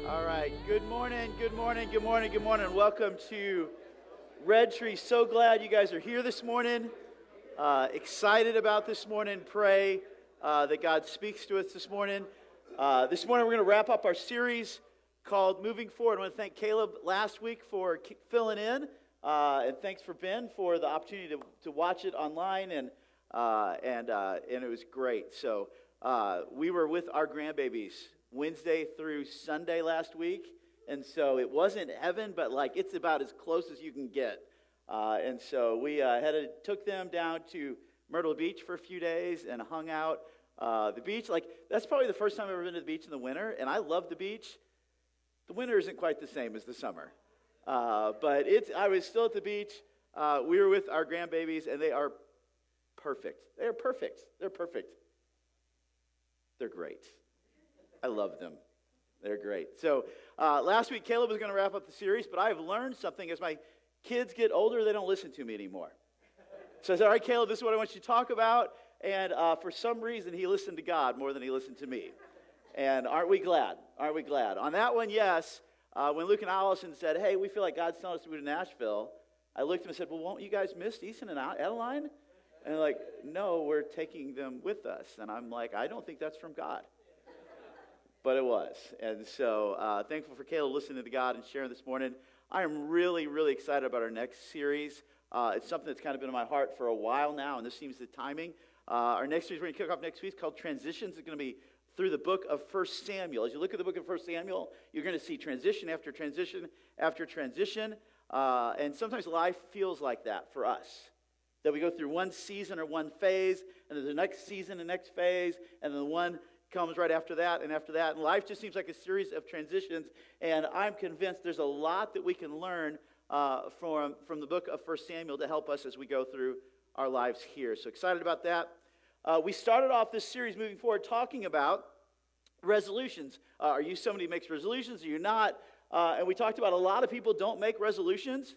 All right. Good morning. Good morning. Good morning. Good morning. Welcome to Red Tree. So glad you guys are here this morning. Excited about this morning. Pray that God speaks to us this morning. This morning we're going to wrap up our series called Moving Forward. I want to thank Caleb last week for filling in, and thanks for Ben for the opportunity to watch it online, and it was great. So we were with our grandbabies Wednesday through Sunday last week, and so it wasn't heaven, but like it's about as close as you can get. And so we took them down to Myrtle Beach for a few days and hung out. The beach, like that's probably the first time I've ever been to the beach in the winter, and I love the beach. The winter isn't quite the same as the summer, but I was still at the beach. We were with our grandbabies, and they are perfect. They are perfect. They're perfect. They're great. I love them. They're great. So last week, Caleb was going to wrap up the series, but I've learned something. As my kids get older, they don't listen to me anymore. So I said, all right, Caleb, this is what I want you to talk about. And for some reason, he listened to God more than he listened to me. And aren't we glad? Aren't we glad? On that one, yes. When Luke and Allison said, hey, we feel like God's telling us to move to Nashville, I looked at them and said, well, won't you guys miss Easton and Adeline? And they're like, no, we're taking them with us. And I'm like, I don't think that's from God. But it was. And so thankful for Caleb listening to God and sharing this morning. I am really, really excited about our next series. It's something that's kind of been in my heart for a while now, and this seems the timing. Our next series we're going to kick off next week is called Transitions. It's going to be through the book of 1 Samuel. As you look at the book of 1 Samuel, you're going to see transition after transition after transition. And sometimes life feels like that for us. That we go through one season or one phase, and then the next season, the next phase, and then the one comes right after that and after that. And life just seems like a series of transitions. And I'm convinced there's a lot that we can learn from the book of 1 Samuel to help us as we go through our lives here. So excited about that. We started off this series moving forward talking about resolutions. Are you somebody who makes resolutions? Are you not? And we talked about a lot of people don't make resolutions.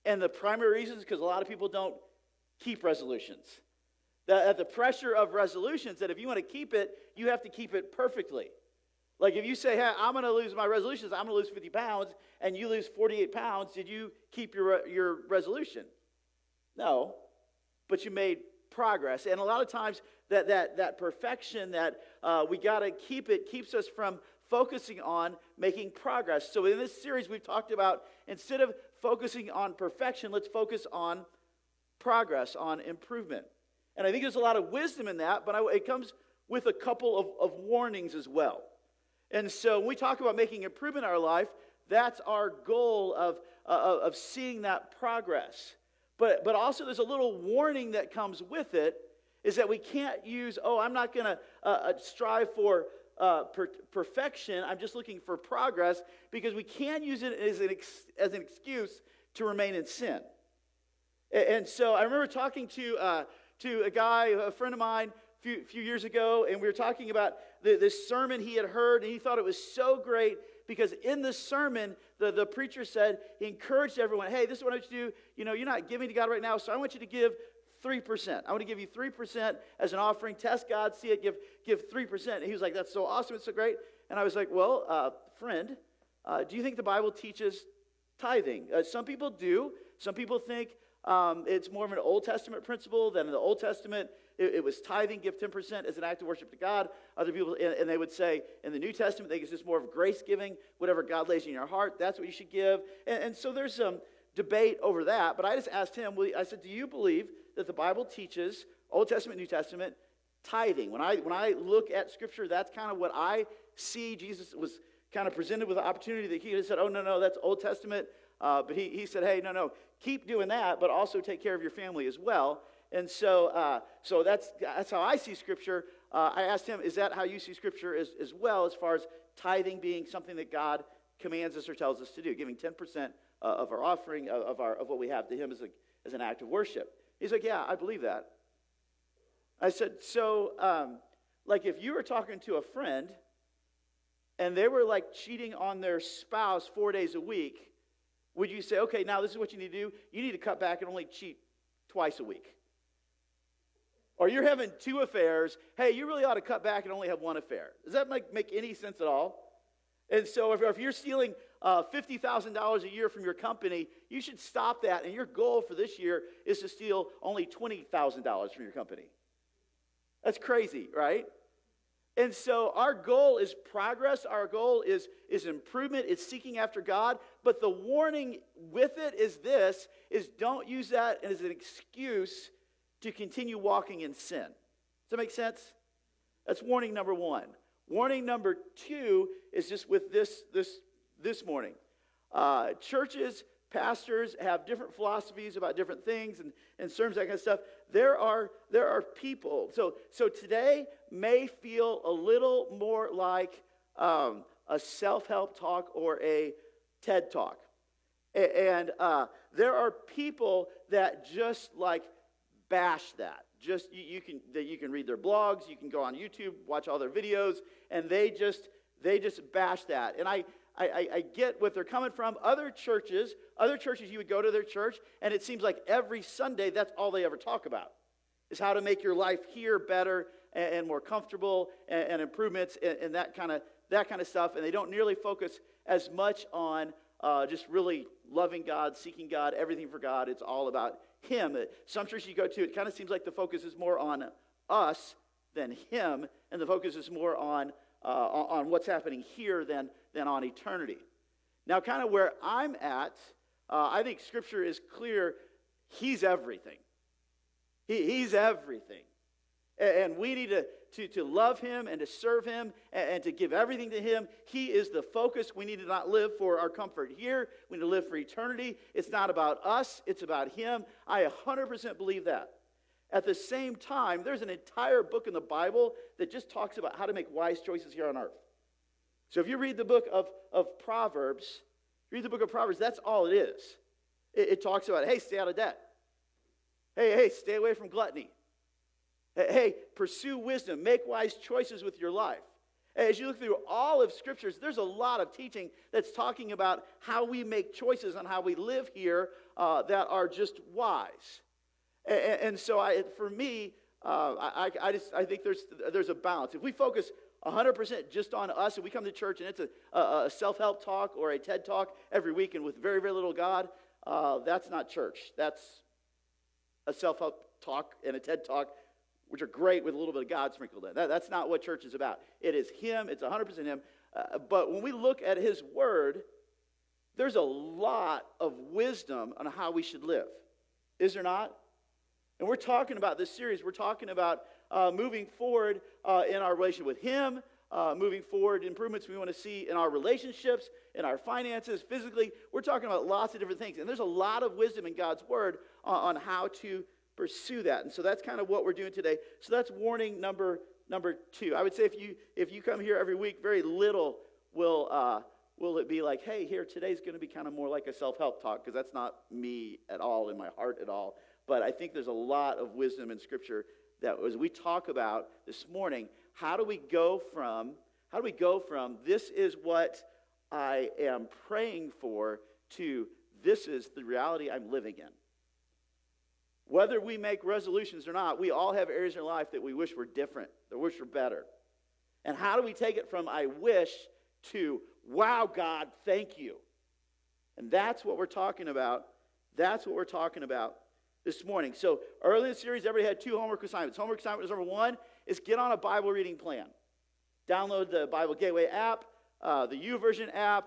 And the primary reason is because a lot of people don't keep resolutions. The pressure of resolutions, that if you want to keep it, you have to keep it perfectly. Like if you say, hey, I'm going to lose my resolutions, I'm going to lose 50 pounds, and you lose 48 pounds, did you keep your resolution? No, but you made progress. And a lot of times that perfection that we got to keep it keeps us from focusing on making progress. So in this series we've talked about, instead of focusing on perfection, let's focus on progress, on improvement. And I think there's a lot of wisdom in that, but it comes with a couple of warnings as well. And so when we talk about making improvement in our life, that's our goal of seeing that progress. But also there's a little warning that comes with it, is that we can't use, I'm not going to strive for perfection, I'm just looking for progress, because we can use it as an excuse to remain in sin. And so I remember talking to a guy, a friend of mine, a few years ago, and we were talking about this sermon he had heard, and he thought it was so great because in this sermon, the preacher said, he encouraged everyone, hey, this is what I want you to do. You know, you're not giving to God right now, so I want you to give 3%. I want to give you 3% as an offering. Test God, see it, give 3%. And he was like, that's so awesome, it's so great. And I was like, well, friend, do you think the Bible teaches tithing? Some people do. Some people think it's more of an Old Testament principle than in the Old Testament. It was tithing, give 10% as an act of worship to God. Other people, and they would say in the New Testament, they think it's just more of grace giving. Whatever God lays in your heart, that's what you should give. And so there's some debate over that. But I just asked him, I said, do you believe that the Bible teaches, Old Testament, New Testament, tithing? When I look at Scripture, that's kind of what I see. Jesus was kind of presented with the opportunity that he could have said, oh, no, that's Old Testament. But he said, hey, no, keep doing that, but also take care of your family as well. And so that's how I see Scripture. I asked him, is that how you see Scripture as well, as far as tithing being something that God commands us or tells us to do, giving 10% of our offering, of what we have to him as an act of worship? He's like, yeah, I believe that. I said, so like if you were talking to a friend and they were like cheating on their spouse 4 days a week, would you say, okay, now this is what you need to do? You need to cut back and only cheat twice a week. Or you're having 2 affairs. Hey, you really ought to cut back and only have 1 affair. Does that make any sense at all? And so if you're stealing $50,000 a year from your company, you should stop that. And your goal for this year is to steal only $20,000 from your company. That's crazy, right? And so our goal is progress. Our goal is improvement. It's seeking after God. But the warning with it is don't use that as an excuse to continue walking in sin. Does that make sense? That's warning number one. Warning number two is just with this morning. Churches, pastors have different philosophies about different things and sermons, that kind of stuff. There are people. So today may feel a little more like a self-help talk or a TED talk. And there are people that just like bash that. Just you can read their blogs, you can go on YouTube, watch all their videos, and they just bash that. And I get what they're coming from. Other churches, you would go to their church, and it seems like every Sunday that's all they ever talk about is how to make your life here better and more comfortable and improvements and that kind of stuff. And they don't nearly focus as much on just really loving God, seeking God, everything for God. It's all about Him. Some churches you go to, it kind of seems like the focus is more on us than Him, and the focus is more on what's happening here than on eternity. Now, kind of where I'm at, I think Scripture is clear. He's everything. He's everything. And we need to love Him and to serve Him and to give everything to Him. He is the focus. We need to not live for our comfort here. We need to live for eternity. It's not about us. It's about Him. I 100% believe that. At the same time, there's an entire book in the Bible that just talks about how to make wise choices here on earth. So if you read the book of Proverbs, that's all it is. It talks about, hey, stay out of debt. Hey, stay away from gluttony. Hey, pursue wisdom. Make wise choices with your life. As you look through all of Scriptures, there's a lot of teaching that's talking about how we make choices on how we live here that are just wise. And so, for me, I think there's a balance. If we focus 100% just on us, and we come to church and it's a self-help talk or a TED talk every week and with very, very little God, that's not church. That's a self-help talk and a TED talk, which are great with a little bit of God sprinkled in. That's not what church is about. It is Him. It's 100% Him. But when we look at His Word, there's a lot of wisdom on how we should live. Is there not? And we're talking about this series. We're talking about moving forward in our relationship with Him, moving forward, improvements we want to see in our relationships, in our finances, physically. We're talking about lots of different things. And there's a lot of wisdom in God's Word on how to pursue that. And so that's kind of what we're doing today. So that's warning number two. I would say if you come here every week, very little will it be like, hey, here, today's going to be kind of more like a self-help talk, because that's not me at all, in my heart at all. But I think there's a lot of wisdom in Scripture that as we talk about this morning, how do we go from this is what I am praying for to this is the reality I'm living in. Whether we make resolutions or not, we all have areas in our life that we wish were different, that wish were better. And how do we take it from I wish to, wow, God, thank you? And that's what we're talking about. That's what we're talking about this morning. So early in the series, everybody had 2 homework assignments. Homework assignment number 1 is get on a Bible reading plan. Download the Bible Gateway app, the YouVersion app,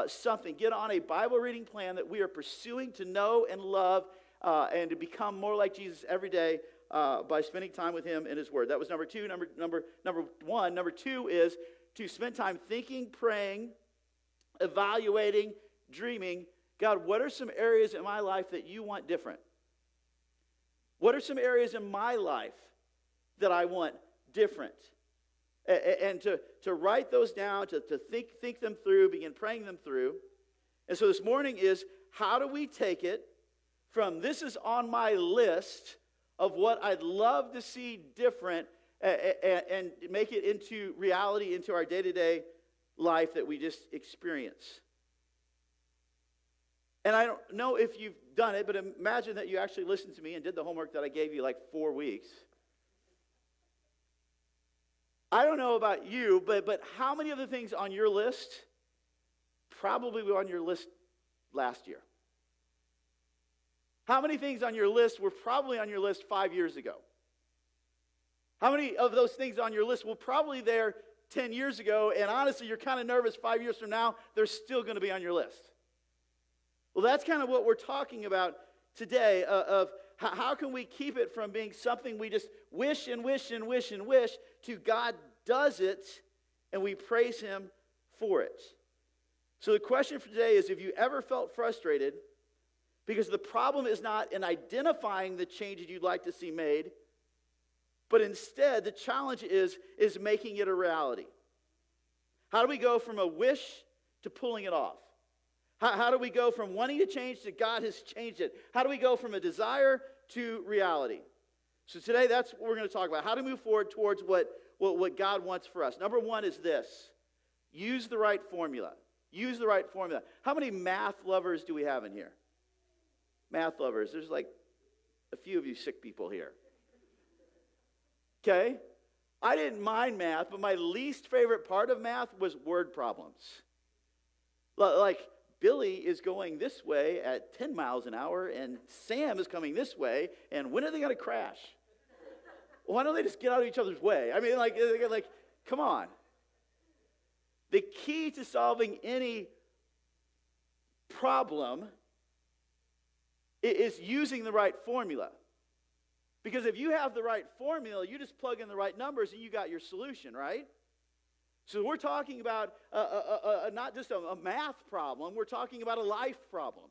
something. Get on a Bible reading plan that we are pursuing to know and love and to become more like Jesus every day by spending time with Him in His Word. That was number 2. Number 1. Number 2 is to spend time thinking, praying, evaluating, dreaming. God, what are some areas in my life that you want different? What are some areas in my life that I want different? And to write those down, to think them through, begin praying them through. And so this morning is, how do we take it from this is on my list of what I'd love to see different and make it into reality, into our day-to-day life that we just experience. And I don't know if you've done it, but imagine that you actually listened to me and did the homework that I gave you like 4 weeks. I don't know about you, but how many of the things on your list probably were on your list last year? How many things on your list were probably on your list 5 years ago? How many of those things on your list were probably there 10 years ago, and honestly, you're kind of nervous 5 years from now, they're still going to be on your list? Well, that's kind of what we're talking about today, of how can we keep it from being something we just wish and wish and wish and wish, to God does it, and we praise him for it. So the question for today is, have you ever felt frustrated because the problem is not in identifying the changes you'd like to see made, but instead the challenge is making it a reality? How do we go from a wish to pulling it off? How do we go from wanting to change to God has changed it? How do we go from a desire to reality? So today that's what we're going to talk about. How to move forward towards what God wants for us. Number one is this: use the right formula. Use the right formula. How many math lovers do we have in here? Math lovers. There's like a few of you sick people here. Okay? I didn't mind math, but my least favorite part of math was word problems. Like, Billy is going this way at 10 miles an hour, and Sam is coming this way, and when are they going to crash? Why don't they just get out of each other's way? I mean, like come on. The key to solving any problem is using the right formula. Because if you have the right formula, you just plug in the right numbers and you got your solution, right? So we're talking about not just a math problem, we're talking about a life problem.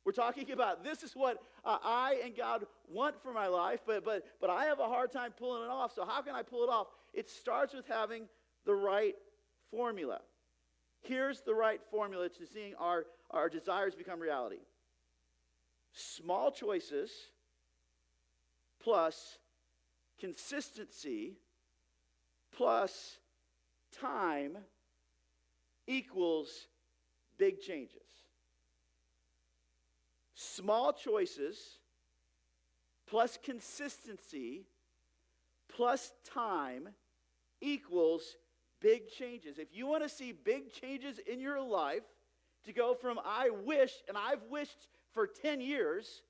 We're talking about this is what I and God want for my life, but I have a hard time pulling it off. So how can I pull it off? It starts with having the right formula. Here's the right formula to seeing our desires become reality. Small choices plus consistency plus time equals big changes. Small choices plus consistency plus time equals big changes. If you want to see big changes in your life, to go from I wish, and I've wished for 10 years,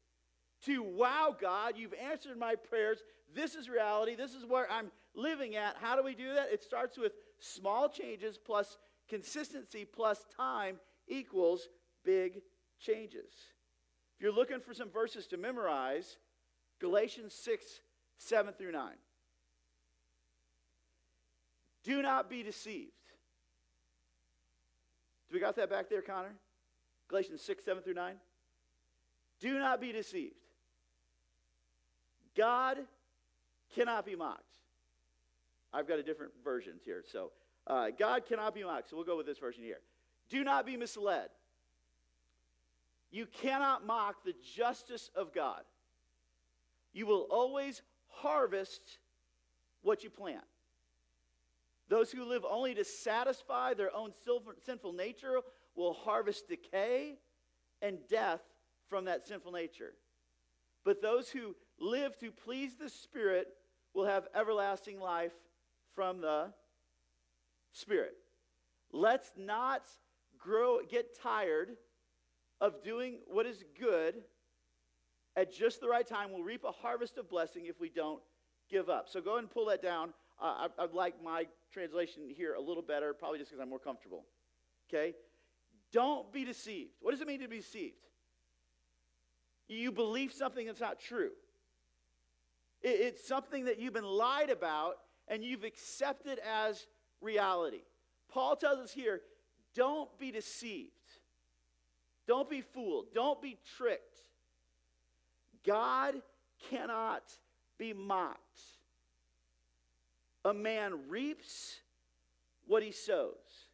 to wow, God, you've answered my prayers. This is reality. This is where I'm living at. How do we do that? It starts with small changes plus consistency plus time equals big changes. If you're looking for some verses to memorize, Galatians 6, 7 through 9. Do not be deceived. Do we got that back there, Connor? Galatians 6, 7 through 9. Do not be deceived. God cannot be mocked. I've got a different versions here. So God cannot be mocked. So we'll go with this version here. Do not be misled. You cannot mock the justice of God. You will always harvest what you plant. Those who live only to satisfy their own sinful nature will harvest decay and death from that sinful nature. But those who live to please the Spirit will have everlasting life from the Spirit. Let's not get tired of doing what is good. At just the right time, we'll reap a harvest of blessing if we don't give up. So go ahead and pull that down. I'd like my translation here a little better, probably just because I'm more comfortable. Okay? Don't be deceived. What does it mean to be deceived? You believe something that's not true. It's something that you've been lied about and you've accepted as reality. Paul tells us here, don't be deceived. Don't be fooled. Don't be tricked. God cannot be mocked. A man reaps what he sows.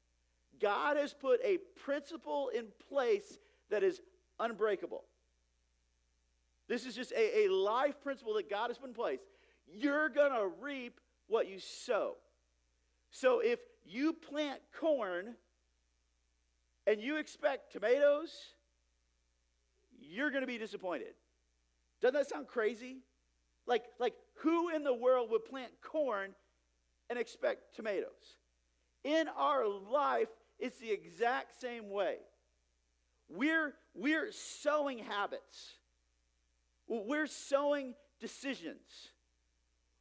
God has put a principle in place that is unbreakable. This is just a life principle that God has put in place. You're going to reap what you sow. So if you plant corn and you expect tomatoes, you're going to be disappointed. Doesn't that sound crazy? Like who in the world would plant corn and expect tomatoes? In our life, it's the exact same way. We're sowing habits. We're sowing decisions.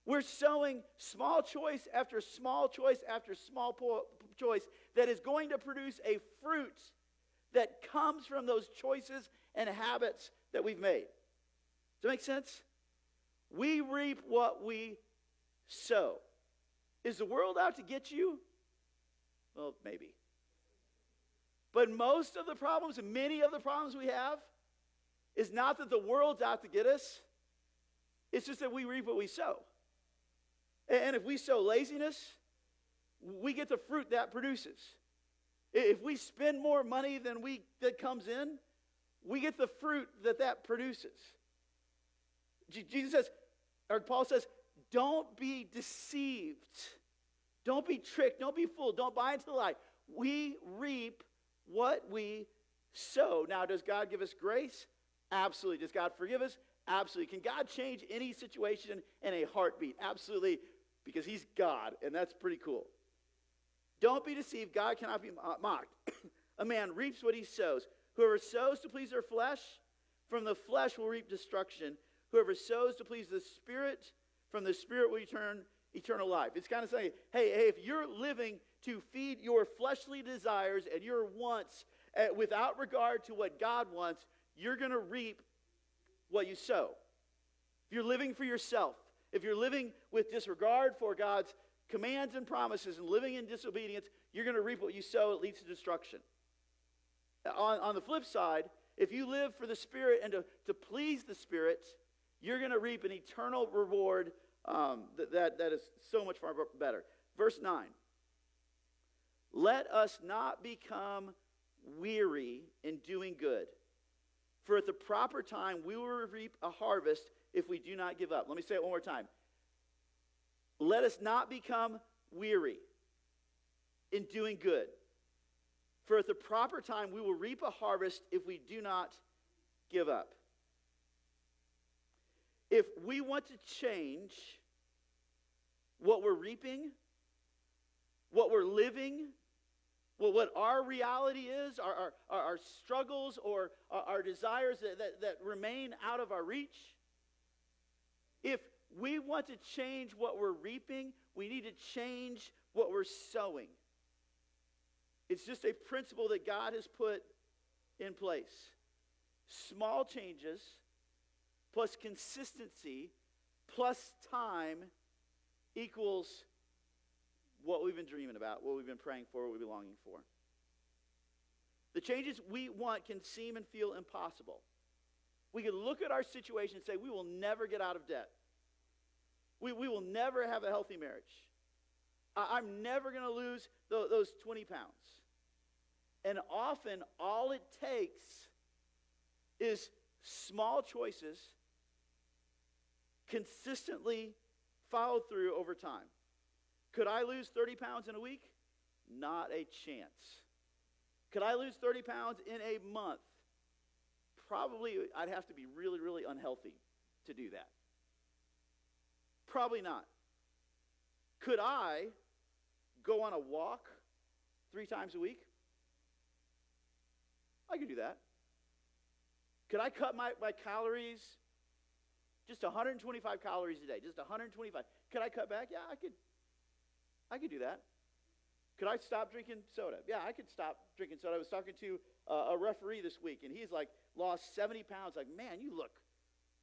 We're sowing small choice after small choice after small choice that is going to produce a fruit that comes from those choices and habits that we've made. Does that make sense? We reap what we sow. Is the world out to get you? Well, maybe. But most of the problems, and many of the problems we have, is not that the world's out to get us. It's just that we reap what we sow. And if we sow laziness, we get the fruit that produces. If we spend more money than that comes in, we get the fruit that produces. Jesus says, or Paul says, don't be deceived. Don't be tricked. Don't be fooled. Don't buy into the lie. We reap what we sow. Now, does God give us grace? Absolutely. Does God forgive us? Absolutely. Can God change any situation in a heartbeat? Absolutely, because he's God, and that's pretty cool. Don't be deceived. God cannot be mocked. A man reaps what he sows. Whoever sows to please their flesh, from the flesh will reap destruction. Whoever sows to please the Spirit, from the Spirit will return eternal life. It's kind of saying, hey, if you're living to feed your fleshly desires and your wants without regard to what God wants, you're going to reap what you sow. If you're living for yourself, if you're living with disregard for God's commands and promises and living in disobedience, you're going to reap what you sow. It leads to destruction. On the flip side, if you live for the Spirit and to please the Spirit, you're going to reap an eternal reward that is so much far better. Verse 9. Let us not become weary in doing good, for at the proper time we will reap a harvest if we do not give up. Let me say it one more time. Let us not become weary in doing good, for at the proper time we will reap a harvest if we do not give up. If we want to change what we're reaping, what we're living, what our reality is, our struggles or our desires that remain out of our reach, if we want to change what we're reaping, we need to change what we're sowing. It's just a principle that God has put in place. Small changes plus consistency plus time equals what we've been dreaming about, what we've been praying for, what we've been longing for. The changes we want can seem and feel impossible. We can look at our situation and say, we will never get out of debt. We will never have a healthy marriage. I'm never going to lose those 20 pounds. And often, all it takes is small choices consistently followed through over time. Could I lose 30 pounds in a week? Not a chance. Could I lose 30 pounds in a month? Probably I'd have to be really, really unhealthy to do that. Probably not. Could I go on a walk 3 times a week? I could do that. Could I cut my calories just 125 calories a day? Just 125. Could I cut back? Yeah, I could do that. Could I stop drinking soda? Yeah, I could stop drinking soda. I was talking to a referee this week, and he's like lost 70 pounds. Like, man, you look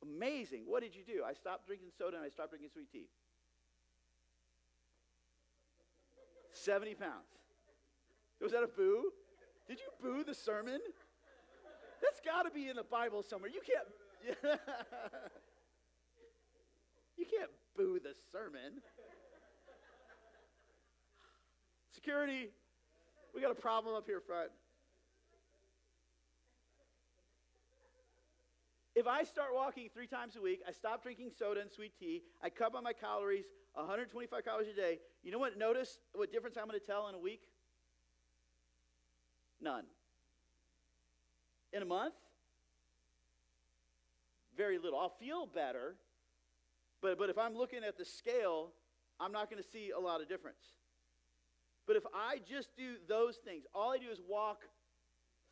amazing. What did you do? I stopped drinking soda, and I stopped drinking sweet tea. 70 pounds. Was that a boo? Did you boo the sermon? That's got to be in the Bible somewhere. You can't. You can't boo the sermon. Security, we got a problem up here front. If I start walking 3 times a week, I stop drinking soda and sweet tea, I cut on my calories, 125 calories a day, you know what? Notice what difference I'm going to tell in a week? None. In a month? Very little. I'll feel better, but if I'm looking at the scale, I'm not going to see a lot of difference. But if I just do those things, all I do is walk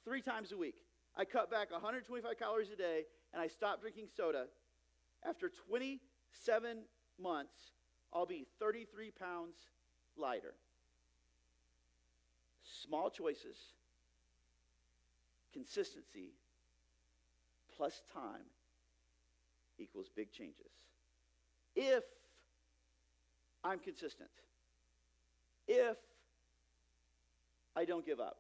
3 times a week. I cut back 125 calories a day, and I stop drinking soda. After 27 months, I'll be 33 pounds lighter. Small choices, consistency, plus time equals big changes. If I'm consistent. If I don't give up.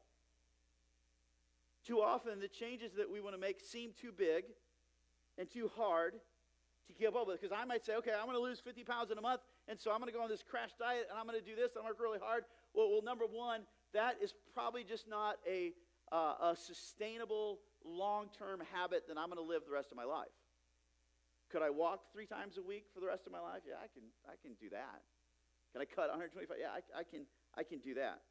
Too often, the changes that we want to make seem too big and too hard to keep up with. Because I might say, okay, I'm going to lose 50 pounds in a month, and so I'm going to go on this crash diet, and I'm going to do this, and I'm going to work really hard. Well, number one, that is probably just not a sustainable, long-term habit that I'm going to live the rest of my life. Could I walk 3 times a week for the rest of my life? Yeah, I can do that. Can I cut 125? Yeah, I can do that.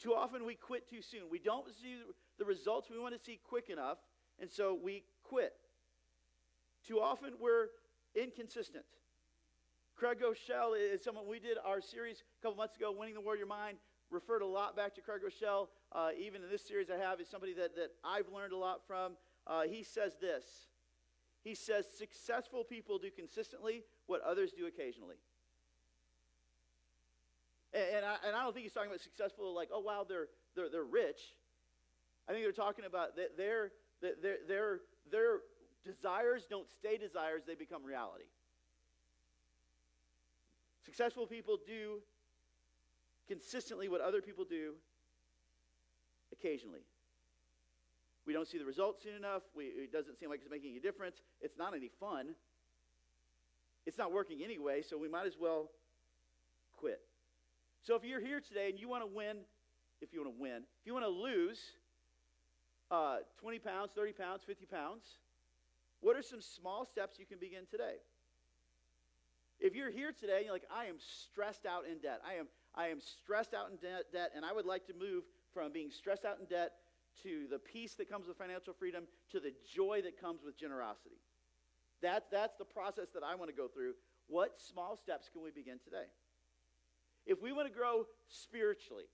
Too often we quit too soon. We don't see the results we want to see quick enough, and so we quit. Too often we're inconsistent. Craig Rochon is someone, we did our series a couple months ago, Winning the Warrior Mind, referred a lot back to Craig Rochon. Even in this series I have, is somebody that I've learned a lot from. He says this. He says, successful people do consistently what others do occasionally. And I don't think he's talking about successful like, oh, wow, they're rich. I think they're talking about that their desires don't stay desires, they become reality. Successful people do consistently what other people do occasionally. We don't see the results soon enough. It doesn't seem like it's making a difference. It's not any fun. It's not working anyway, so we might as well quit. So if you're here today and you want to win, if you want to lose 20 pounds, 30 pounds, 50 pounds, what are some small steps you can begin today? If you're here today and you're like, I am stressed out in debt. I am stressed out in debt, and I would like to move from being stressed out in debt to the peace that comes with financial freedom, to the joy that comes with generosity. That's the process that I want to go through. What small steps can we begin today? If we want to grow spiritually,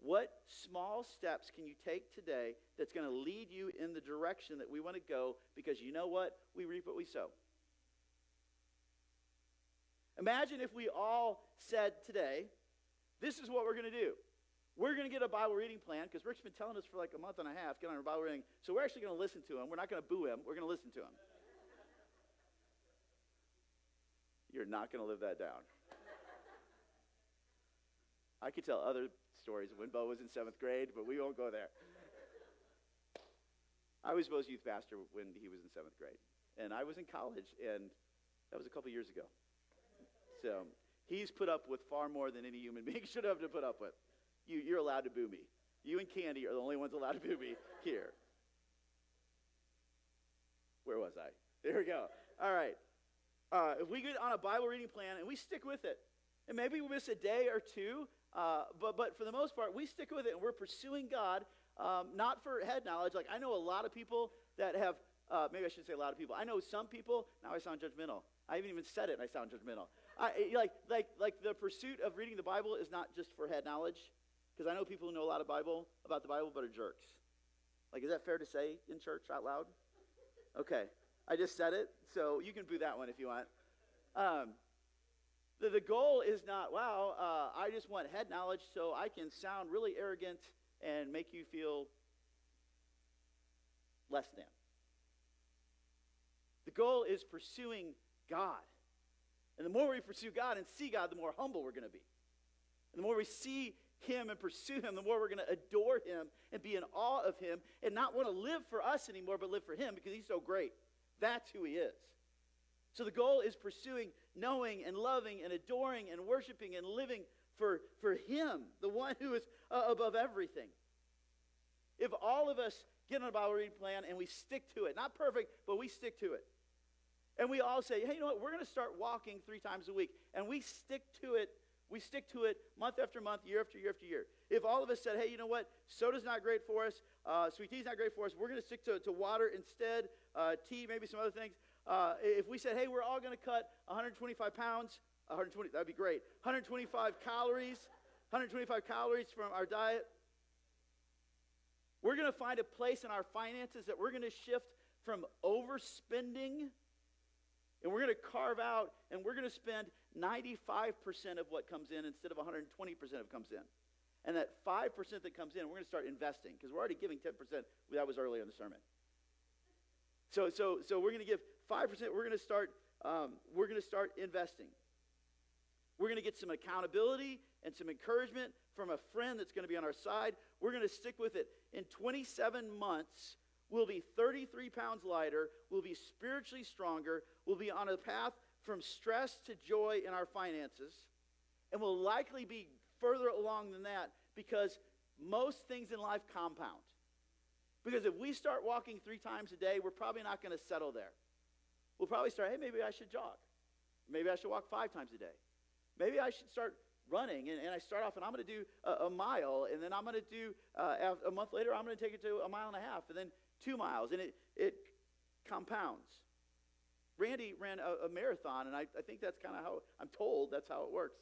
what small steps can you take today that's going to lead you in the direction that we want to go? Because you know what? We reap what we sow. Imagine if we all said today, this is what we're going to do. We're going to get a Bible reading plan, because Rick's been telling us for like a month and a half, get on our Bible reading. So we're actually going to listen to him. We're not going to boo him. We're going to listen to him. You're not going to live that down. I could tell other stories of when Bo was in 7th grade, but we won't go there. I was Bo's youth pastor when he was in 7th grade. And I was in college, and that was a couple years ago. So he's put up with far more than any human being should have to put up with. You're allowed to boo me. You and Candy are the only ones allowed to boo me here. Where was I? There we go. All right. If we get on a Bible reading plan and we stick with it, and maybe we miss a day or two, but for the most part, we stick with it and we're pursuing God, not for head knowledge. Like, I know a lot of people that have, maybe I should say a lot of people. I know some people, now I sound judgmental. I haven't even said it and I sound judgmental. Like the pursuit of reading the Bible is not just for head knowledge, because I know people who know a lot about the Bible, but are jerks. Like, is that fair to say in church out loud? Okay, I just said it, so you can boo that one if you want. The goal is not, wow, I just want head knowledge so I can sound really arrogant and make you feel less than. The goal is pursuing God. And the more we pursue God and see God, the more humble we're going to be. And the more we see him and pursue him, the more we're going to adore him and be in awe of him and not want to live for us anymore, but live for him because he's so great. That's who he is. So the goal is pursuing, knowing, and loving, and adoring, and worshiping, and living for him, the one who is above everything. If all of us get on a Bible reading plan and we stick to it, not perfect, but we stick to it, and we all say, hey, you know what, we're going to start walking 3 times a week, and we stick to it month after month, year after year after year. If all of us said, hey, you know what, soda's not great for us, sweet tea's not great for us, we're going to stick to water instead, tea, maybe some other things. If we said, hey, we're all going to cut 125 pounds 120, that'd be great. 125 calories, 125 calories from our diet. We're going to find a place in our finances that we're going to shift from overspending, and we're going to carve out, and we're going to spend 95% of what comes in instead of 120% of what comes in. And that 5% that comes in, we're going to start investing, because we're already giving 10%. That was earlier in the sermon. So we're going to give 5%. We're going to start investing. We're going to get some accountability and some encouragement from a friend that's going to be on our side. We're going to stick with it. In 27 months, we'll be 33 pounds lighter. We'll be spiritually stronger. We'll be on a path from stress to joy in our finances. And we'll likely be further along than that, because most things in life compound. Because if we start walking 3 times a day, we're probably not going to settle there. We'll probably start, hey, maybe I should jog. Maybe I should walk 5 times a day. Maybe I should start running, and I start off, and I'm going to do a mile, and then I'm going to do, a month later, I'm going to take it to 1.5 miles, and then 2 miles, and it compounds. Randy ran a marathon, and I think that's kind of how, I'm told that's how it works.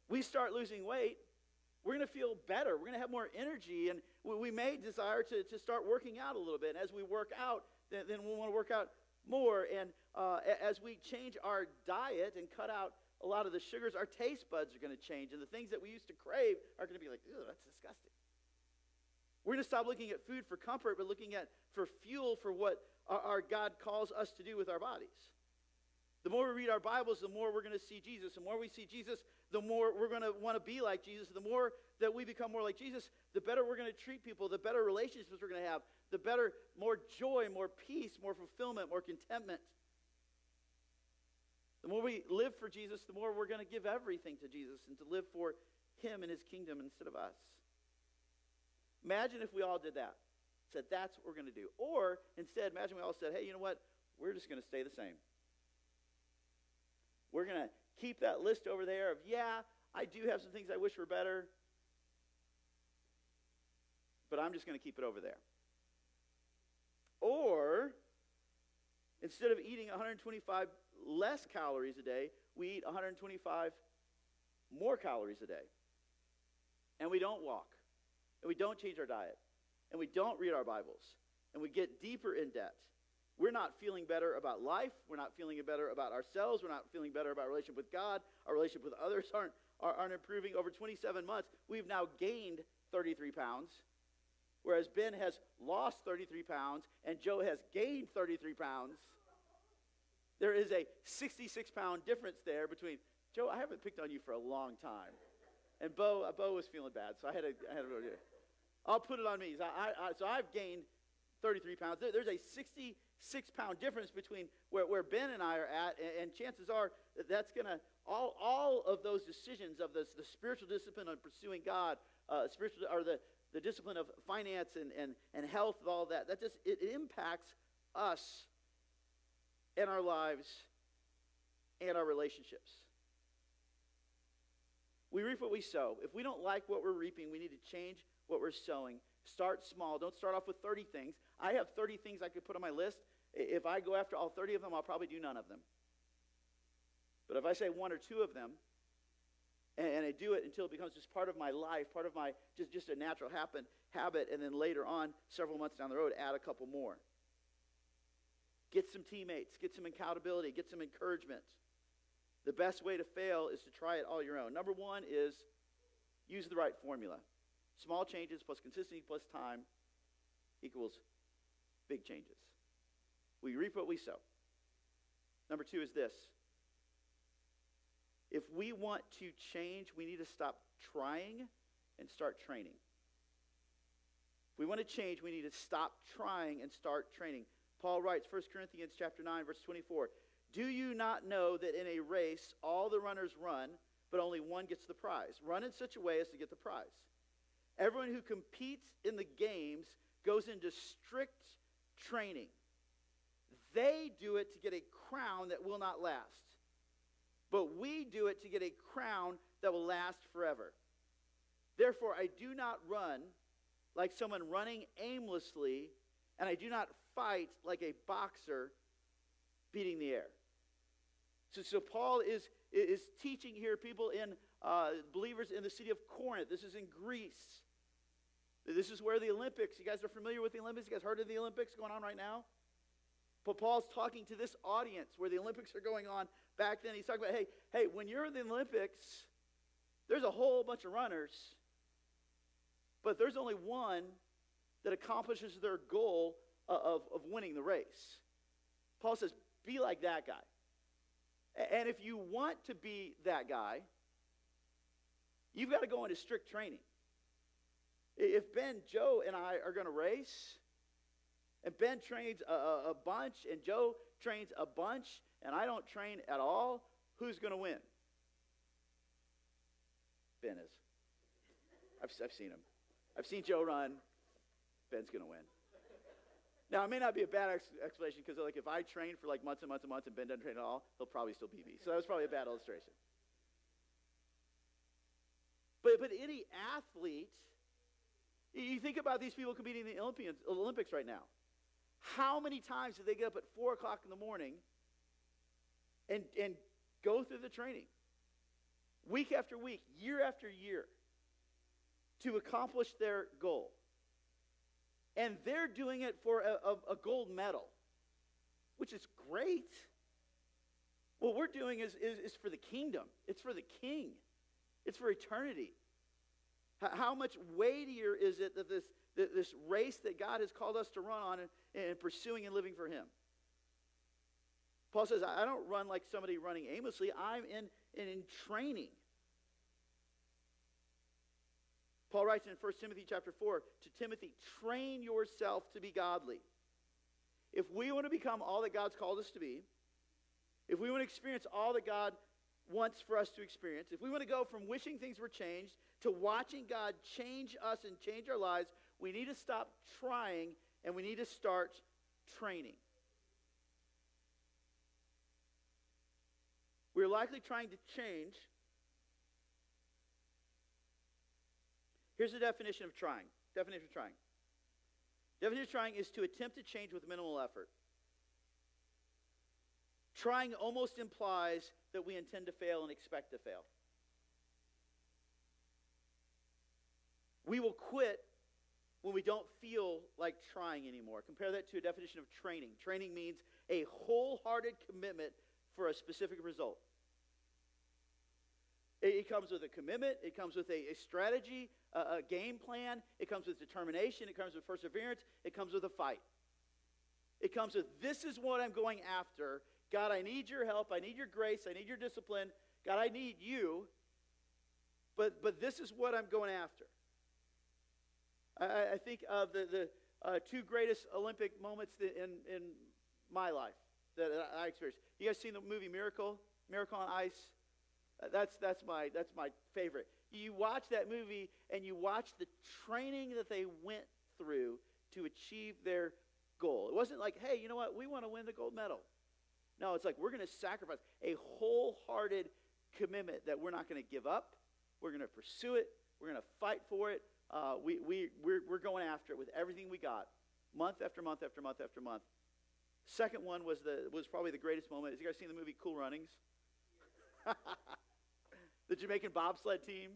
We start losing weight, we're going to feel better. We're going to have more energy, and we may desire to start working out a little bit. And as we work out, then we'll want to work out more. And as we change our diet and cut out a lot of the sugars, our taste buds are going to change. And the things that we used to crave are going to be like, ew, that's disgusting. We're going to stop looking at food for comfort, but looking at for fuel for what our God calls us to do with our bodies. The more we read our Bibles, the more we're going to see Jesus. The more we see Jesus, the more we're going to want to be like Jesus. The more that we become more like Jesus, the better we're going to treat people, the better relationships we're going to have, the better, more joy, more peace, more fulfillment, more contentment. The more we live for Jesus, the more we're going to give everything to Jesus and to live for him and his kingdom instead of us. Imagine if we all did that. Said, that's what we're going to do. Or instead, imagine we all said, hey, you know what? We're just going to stay the same. We're going to keep that list over there of, yeah, I do have some things I wish were better, but I'm just going to keep it over there. Or, instead of eating 125 less calories a day, we eat 125 more calories a day. And we don't walk. And we don't change our diet. And we don't read our Bibles. And we get deeper in debt. We're not feeling better about life. We're not feeling better about ourselves. We're not feeling better about our relationship with God. Our relationship with others aren't improving. Over 27 months, we've now gained 33 pounds, whereas Ben has lost 33 pounds, and Joe has gained 33 pounds. There is a 66-pound difference there between, Joe, I haven't picked on you for a long time. And Bo was feeling bad, so I had to I'll put it on me. So I've gained 33 pounds. There's a 66-pound difference between where Ben and I are at, and chances are that's going to, all of those decisions of the spiritual discipline on pursuing God, spiritual, or the discipline of finance and health and all that just, it impacts us and our lives and our relationships. We reap what we sow. If we don't like what we're reaping, we need to change what we're sowing. Start small. Don't start off with 30 things. I have 30 things I could put on my list. If I go after all 30 of them, I'll probably do none of them. But if I say 1 or 2 of them, and I do it until it becomes just part of my life, part of my just a natural habit, and then later on, several months down the road, add a couple more. Get some teammates, get some accountability, get some encouragement. The best way to fail is to try it all your own. Number 1 is use the right formula. Small changes plus consistency plus time equals big changes. We reap what we sow. Number 2 is this. If we want to change, we need to stop trying and start training. If we want to change, we need to stop trying and start training. Paul writes, 1 Corinthians chapter 9, verse 24, do you not know that in a race all the runners run, but only one gets the prize? Run in such a way as to get the prize. Everyone who competes in the games goes into strict training. They do it to get a crown that will not last. But we do it to get a crown that will last forever. Therefore, I do not run like someone running aimlessly, and I do not fight like a boxer beating the air. So Paul is teaching here people in believers in the city of Corinth. This is in Greece. This is where the Olympics, you guys are familiar with the Olympics? You guys heard of the Olympics going on right now? But Paul's talking to this audience where the Olympics are going on back then. He's talking about, hey, when you're in the Olympics, there's a whole bunch of runners, but there's only one that accomplishes their goal of winning the race. Paul says, be like that guy. And if you want to be that guy, you've got to go into strict training. If Ben, Joe, and I are going to race, and Ben trains a bunch, and Joe trains a bunch, and I don't train at all, who's going to win? Ben is. I've seen him. I've seen Joe run. Ben's going to win. Now, it may not be a bad explanation because like if I train for like months and months and months and Ben doesn't train at all, he'll probably still beat me. So that was probably a bad illustration. But any athlete, you think about these people competing in the Olympics right now. How many times do they get up at 4 o'clock in the morning and go through the training? Week after week, year after year, to accomplish their goal. And they're doing it for a gold medal, which is great. What we're doing is for the kingdom. It's for the king. It's for eternity. How much weightier is it that this race that God has called us to run on and pursuing and living for him? Paul says, I don't run like somebody running aimlessly. I'm in training. Paul writes in 1 Timothy chapter 4, to Timothy, train yourself to be godly. If we want to become all that God's called us to be, if we want to experience all that God wants for us to experience, if we want to go from wishing things were changed to watching God change us and change our lives, we need to stop trying and we need to start training. We're likely trying to change. Here's the definition of trying. Definition of trying. Definition of trying is to attempt to change with minimal effort. Trying almost implies that we intend to fail and expect to fail. We will quit when we don't feel like trying anymore. Compare that to a definition of training. Training means a wholehearted commitment for a specific result. It comes with a commitment. It comes with a strategy, a game plan. It comes with determination. It comes with perseverance. It comes with a fight. It comes with, this is what I'm going after. God, I need your help. I need your grace. I need your discipline. God, I need you. But this is what I'm going after. I think of the two greatest Olympic moments in my life that I experienced. You guys seen the movie Miracle? Miracle on Ice? That's my favorite. You watch that movie and you watch the training that they went through to achieve their goal. It wasn't like, hey, you know what? We want to win the gold medal. No, it's like we're going to sacrifice a wholehearted commitment that we're not going to give up. We're going to pursue it. We're going to fight for it. We're going after it with everything we got, month after month after month after month. Second one was probably the greatest moment. Have you guys seen the movie Cool Runnings? The Jamaican bobsled team.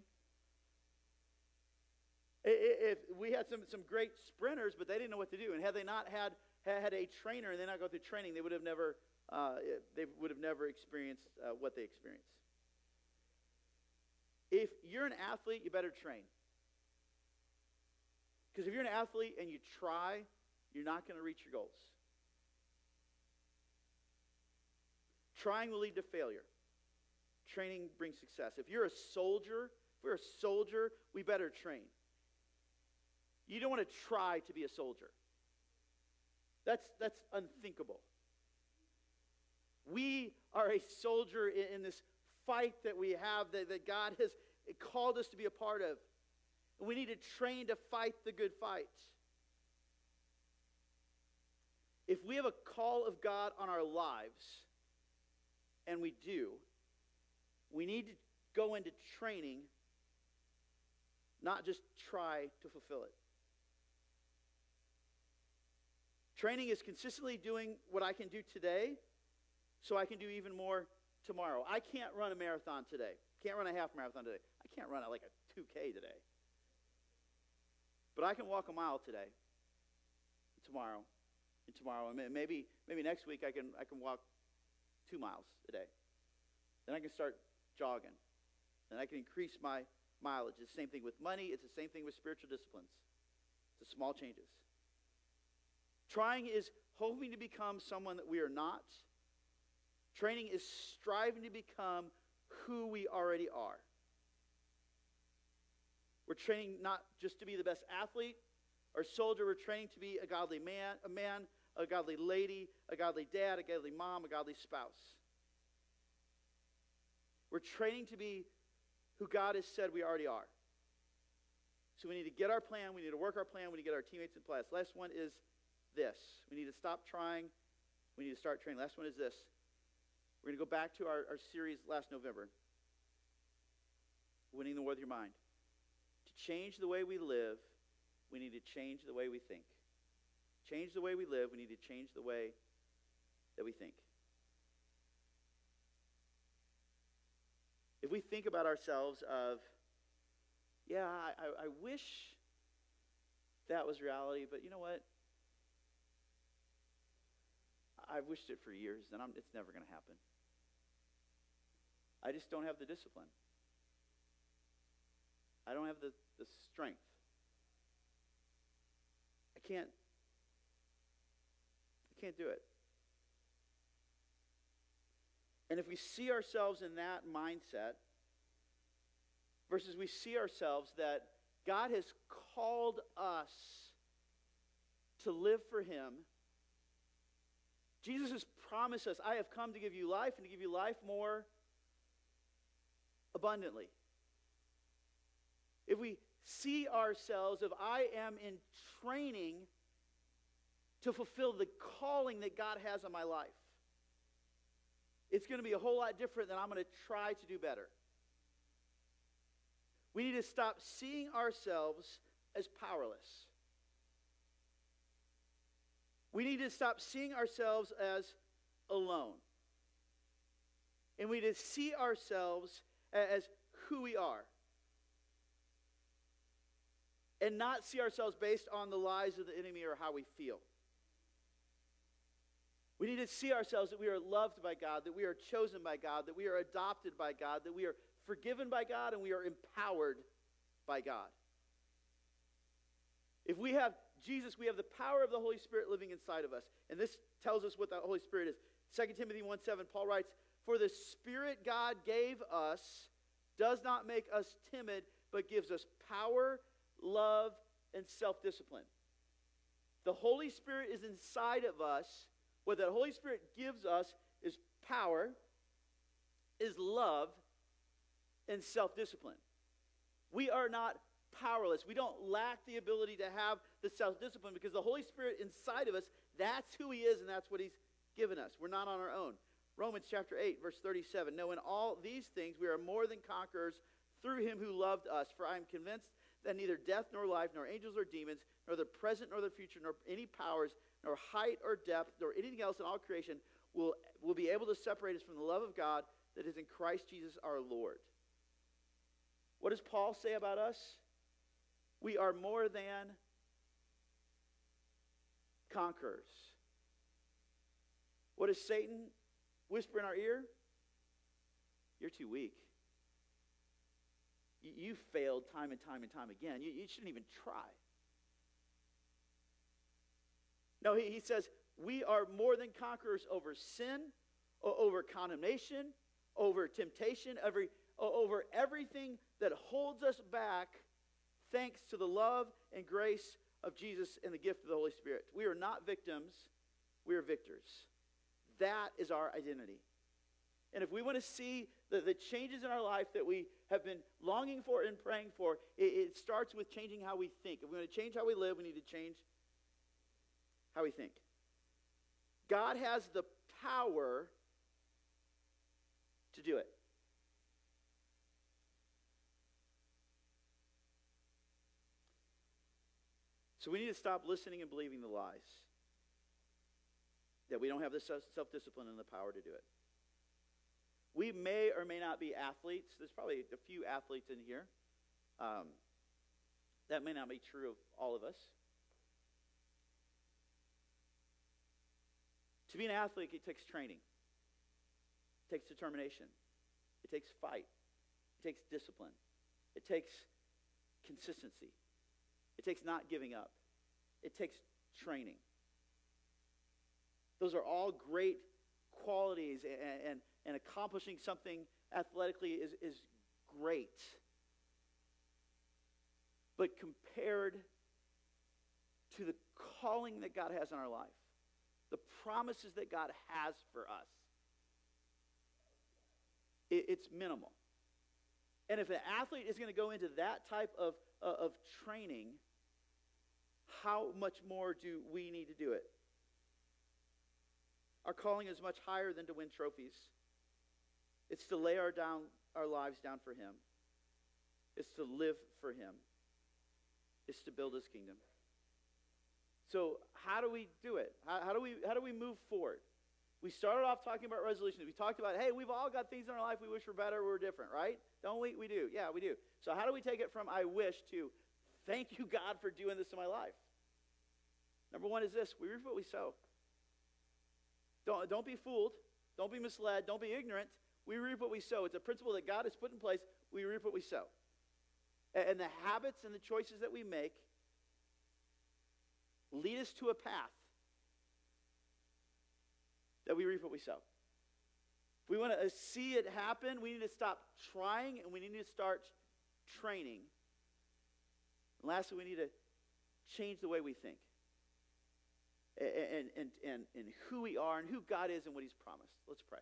If we had some great sprinters, but they didn't know what to do, and had they not had a trainer and they not go through training, they would have never experienced what they experienced. If you're an athlete, you better train. Because if you're an athlete and you try, you're not going to reach your goals. Trying will lead to failure. Training brings success. If we're a soldier, we better train. You don't want to try to be a soldier. That's unthinkable. We are a soldier in this fight that we have that God has called us to be a part of. And we need to train to fight the good fight. If we have a call of God on our lives, and we do, we need to go into training, not just try to fulfill it. Training is consistently doing what I can do today so I can do even more tomorrow. I can't run a marathon today. Can't run a half marathon today. I can't run like a 2K today. But I can walk a mile today, tomorrow, and maybe next week I can walk 2 miles a day. Then I can start jogging. Then I can increase my mileage. It's the same thing with money. It's the same thing with spiritual disciplines. It's the small changes. Trying is hoping to become someone that we are not. Training is striving to become who we already are. We're training not just to be the best athlete or soldier. We're training to be a godly man, a godly lady, a godly dad, a godly mom, a godly spouse. We're training to be who God has said we already are. So we need to get our plan. We need to work our plan. We need to get our teammates in place. Last one is this. We need to stop trying. We need to start training. Last one is this. We're going to go back to our series last November, Winning the War with Your Mind. To change the way we live, we need to change the way we think. Change the way we live, we need to change the way that we think. If we think about ourselves of, yeah, I wish that was reality, but you know what? I've wished it for years, and it's never going to happen. I just don't have the discipline. I don't have the strength. I can't do it. And if we see ourselves in that mindset, versus we see ourselves that God has called us to live for him, Jesus has promised us, I have come to give you life and to give you life more abundantly. If we see ourselves, if I am in training to fulfill the calling that God has on my life, it's going to be a whole lot different than I'm going to try to do better. We need to stop seeing ourselves as powerless. We need to stop seeing ourselves as alone. And we need to see ourselves as who we are. And not see ourselves based on the lies of the enemy or how we feel. We need to see ourselves that we are loved by God, that we are chosen by God, that we are adopted by God, that we are forgiven by God, and we are empowered by God. If we have Jesus, we have the power of the Holy Spirit living inside of us. And this tells us what the Holy Spirit is. 2 Timothy 1:7, Paul writes, "For the Spirit God gave us does not make us timid, but gives us power, love, and self-discipline." The Holy Spirit is inside of us. What the Holy Spirit gives us is power, is love, and self-discipline. We are not powerless. We don't lack the ability to have the self-discipline because the Holy Spirit inside of us, that's who he is and that's what he's given us. We're not on our own. Romans chapter 8, verse 37, "No, in all these things we are more than conquerors through him who loved us. For I am convinced that neither death nor life, nor angels or demons, nor the present nor the future, nor any powers, nor height or depth, nor anything else in all creation will be able to separate us from the love of God that is in Christ Jesus our Lord." What does Paul say about us? We are more than conquerors. What does Satan whisper in our ear? You're too weak. You failed time and time and time again. You shouldn't even try. No, he says, we are more than conquerors over sin, over condemnation, over temptation, over everything that holds us back, thanks to the love and grace of Jesus and the gift of the Holy Spirit. We are not victims, we are victors. That is our identity. And if we want to see the changes in our life that we have been longing for and praying for, it starts with changing how we think. If we want to change how we live, we need to change how we think. God has the power to do it. So we need to stop listening and believing the lies. that we don't have the self-discipline and the power to do it. We may or may not be athletes. There's probably a few athletes in here. That may not be true of all of us. To be an athlete, it takes training. It takes determination. It takes fight. It takes discipline. It takes consistency. It takes not giving up. It takes training. Those are all great qualities, and accomplishing something athletically is great. But compared to the calling that God has on our life, the promises that God has for us, it's minimal. And if an athlete is going to go into that type of training, how much more do we need to do it? Our calling is much higher than to win trophies. It's to lay our lives down for Him. It's to live for Him. It's to build His kingdom. So how do we do it? How do we move forward? We started off talking about resolutions. We talked about, hey, we've all got things in our life we wish were better, we're different, right? Don't we? We do. Yeah, we do. So how do we take it from I wish to thank you, God, for doing this in my life? Number one is this: we reap what we sow. Don't be fooled. Don't be misled. Don't be ignorant. We reap what we sow. It's a principle that God has put in place. We reap what we sow. And the habits and the choices that we make lead us to a path that we reap what we sow. If we want to see it happen, we need to stop trying, and we need to start training. And lastly, we need to change the way we think. And who we are and who God is and what He's promised. Let's pray.